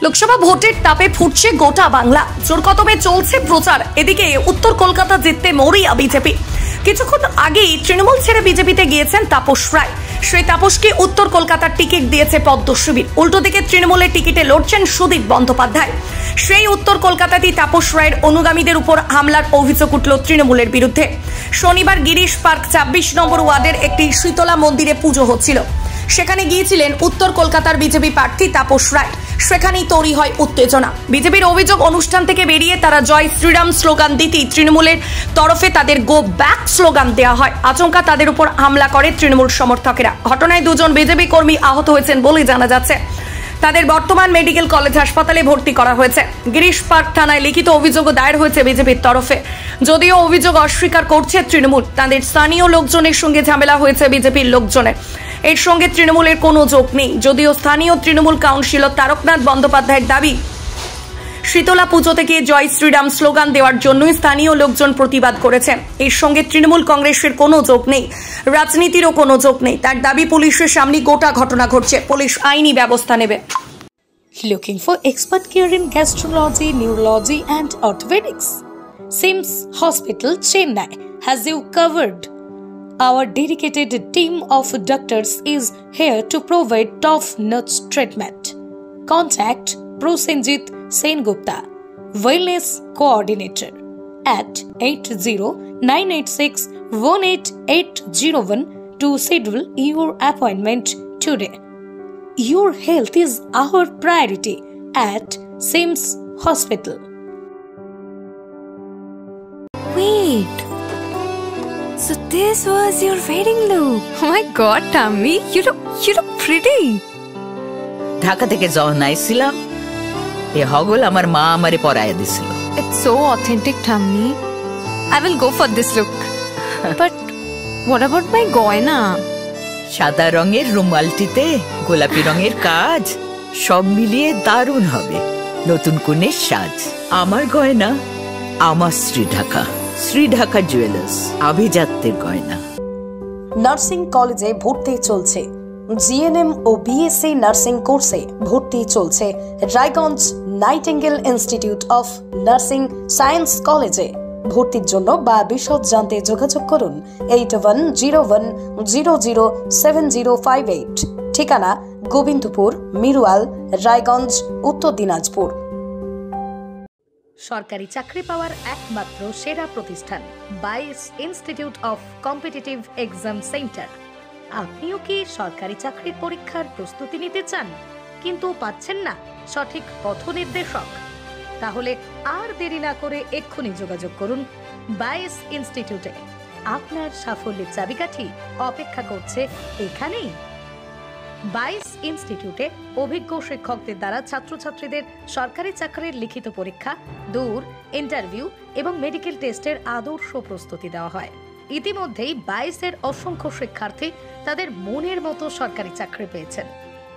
লোকসভা ভোটের তাপে ফুটছে গোটা বাংলা, জোর কদমে চলছে প্রচার। এদিকে উত্তর কলকাতা জিততে মরিয়া বিজেপি। কিছুক্ষণ আগেই তৃণমূল ছেড়ে বিজেপিতে গিয়েছেন তাপস রায়। সেই তাপসকে উত্তর কলকাতার টিকিট দিয়েছে পদ্ম শিবির। উল্টো দিকে তৃণমূলের টিকিটে লড়ছেন সুদীপ বন্দ্যোপাধ্যায়। সেই উত্তর কলকাতাতেই তাপস রায়ের অনুগামীদের উপর হামলার অভিযোগ উঠল তৃণমূলের বিরুদ্ধে। শনিবার গিরিশ পার্ক ২৬ নম্বর ওয়ার্ডের একটি শীতলা মন্দিরে পুজো হচ্ছিল। সেখানে গিয়েছিলেন উত্তর কলকাতার বিজেপি প্রার্থী তাপস রায়। সেখানেই তৈরি হয় উত্তেজনা। বিজেপির অভিযোগ, অনুষ্ঠান থেকে বেরিয়ে তারা জয় শ্রীরাম স্লোগান দিতেই তৃণমূলের তরফে তাদের গো ব্যাক স্লোগান দেওয়া হয়। আচমকা তাদের উপর হামলা করে তৃণমূল সমর্থকেরা। ঘটনায় দুজন বিজেপি কর্মী আহত হয়েছেন বলে জানা যাচ্ছে। তাদের বর্তমান মেডিকেল কলেজ হাসপাতালে ভর্তি করা হয়েছে। গিরিশ পার্ক থানায় লিখিত অভিযোগও দায়ের হয়েছে বিজেপির তরফে। যদিও অভিযোগ অস্বীকার করছে তৃণমূল। তাদের স্থানীয় লোকজনের সঙ্গে ঝামেলা হয়েছে বিজেপির লোকজনের। এর সঙ্গে তৃণমূলের কোনো যোগ নেই। যদিও স্থানীয় তৃণমূল কাউন্সিলর তারকনাথ বন্দ্যোপাধ্যায়ের দাবি, শীতলা পুজো থেকে জয় শ্রীরাম স্লোগান দেওয়ার জন্যই স্থানীয় লোকজন প্রতিবাদ করেছে। এর সঙ্গে তৃণমূল কংগ্রেসের কোনো যোগ নেই, রাজনীতিরও কোনো যোগ নেই। তার দাবি, পুলিশের সামনে গোটা ঘটনা ঘটছে, পুলিশ আইনি ব্যবস্থা নেবে। Looking for expert care in gastrology, neurology and orthopedics? SIMS Hospital, Chennai has you covered. Our dedicated team of doctors is here to provide top-notch treatment. Contact Prosenjit Sengupta, Wellness Coordinator, at 80-986-18801 to schedule your appointment today. Your health is our priority at SIMS Hospital. Wait. So this was your wedding look. Oh my god, Tammy, you look pretty. Dhaka থেকে যখন আইছিলাম, এ হগল আমার মা আমারে পরাইয়া দিছিল। It's so authentic, Tammy. I will go for this look. But what about my goina? সাদা রঙের রুমালটিতে গোলাপি রঙের কাজ, সব মিলিয়ে দারুণ হবে নতুন কনের সাজ। আমার গয়না আমার শ্রীঢাকা জুয়েলার্স, আভিজাত্যের গয়না। নার্সিং কলেজে ভর্তি চলছে। জিএনএম ও বিএসসি নার্সিং কোর্সে ভর্তি চলছে Raiganj nightingale institute of nursing science কলেজে। ভর্তির জন্য বা বিশদ জানতে যোগাযোগ করুন 8101007058। ঠিকানা গোবিন্দপুর, মিরুয়াল, রায়গঞ্জ, উত্তর দিনাজপুর। সরকারি চাকরি পাওয়ার একমাত্র সেরা প্রতিষ্ঠান বাইস institute of competitive exam centre. আপনিও কি সরকারি চাকরির পরীক্ষার প্রস্তুতি নিতে চান কিন্তু পাচ্ছেন না সঠিক পথ নির্দেশক? তাহলে আর দেরি না করে এক্ষুনি যোগাযোগ করুন বাইস ইনস্টিটিউটে। আপনার সাফল্যের চাবিকাঠি অপেক্ষা করছে এখানেই। বাইস ইনস্টিটিউটে অভিজ্ঞ শিক্ষকদের দ্বারা ছাত্রছাত্রীদের সরকারি চাকরির লিখিত পরীক্ষা, দূর ইন্টারভিউ এবং মেডিকেল টেস্টের আদর্শ প্রস্তুতি দেওয়া হয়। ইতিমধ্যেই 22-এর অসংখ্য শিক্ষার্থী তাদের মনের মতো সরকারি চাকরি পেয়েছেন।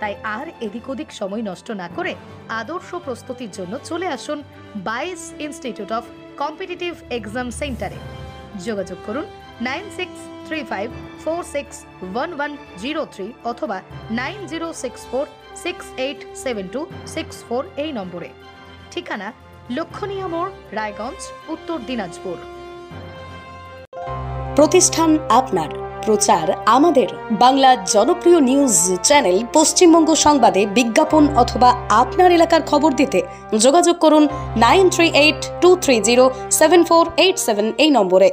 তাই আর এদিক ওদিক সময় নষ্ট না করে আদর্শ প্রস্তুতির জন্য চলে আসুন বাইস ইনস্টিটিউট অফ কম্পিটিটিভ এক্সাম সেন্টারে। যোগাযোগ করুন 9635461103 অথবা 9064687264 এই নম্বরে। ঠিকানা লক্ষণীয় মোড়, রায়গঞ্জ, উত্তর দিনাজপুর। প্রতিষ্ঠান আপনার, প্রচার আমাদের। বাংলা জনপ্রিয় নিউজ চ্যানেল পশ্চিমবঙ্গ সংবাদে বিজ্ঞাপন অথবা আপনার এলাকার খবর দিতে যোগাযোগ করুন 9382307487 এই নম্বরে।